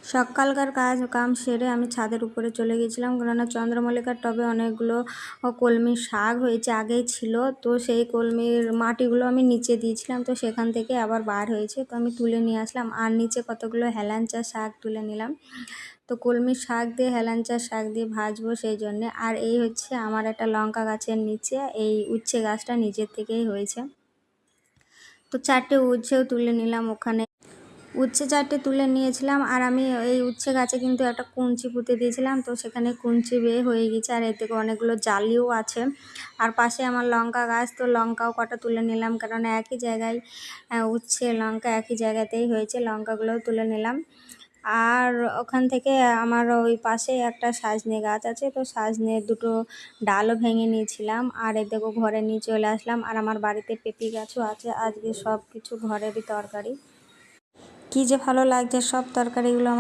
সকালকার কাম সেরে আমি ছাদের উপরে চলে গেছিলাম, কেননা চন্দ্রমল্লিকার টবে অনেকগুলো কলমির শাক হয়েছে, আগেই ছিল। তো সেই কলমির মাটিগুলো আমি নিচে দিয়েছিলাম, তো সেখান থেকে আবার বার হয়েছে, তো আমি তুলে নিয়ে আসলাম। আর নিচে কতগুলো হেলাঞ্চা শাক তুলে নিলাম। তো কলমির শাক দিয়ে হেলাঞ্চা শাক দিয়ে ভাজবো সেই জন্যে। আর এই হচ্ছে আমার একটা লঙ্কা গাছের নিচে এই উচ্ছে গাছটা নিজের থেকেই হয়েছে। তো 4টে উচ্ছেও তুলে নিলাম ওখানে। উচ্ছে 4টে তুলে নিয়েছিলাম। আর আমি এই উচ্ছে গাছে কিন্তু একটা কুঞ্চি পুঁতে দিয়েছিলাম, তো সেখানে কুঞ্চি বেয়ে হয়ে গেছে। আর এর থেকে অনেকগুলো জালিও আছে। আর পাশে আমার লঙ্কা গাছ, তো লঙ্কাও কটা তুলে নিলাম, কারণ একই জায়গায় উচ্ছে লঙ্কা একই জায়গাতেই হয়েছে, লঙ্কাগুলোও তুলে নিলাম। আর ওখান থেকে আমার ওই পাশে একটা সজনে গাছ আছে, তো সজনে দুটো ডালও ভেঙে নিয়েছিলাম। আর এ দেখো ঘরে নিয়ে চলে আসলাম। আর আমার বাড়িতে পেঁপে গাছও আছে। আজকে সব কিছু ঘরেরই তরকারি। কী যে ভালো লাগছে সব তরকারিগুলো আমার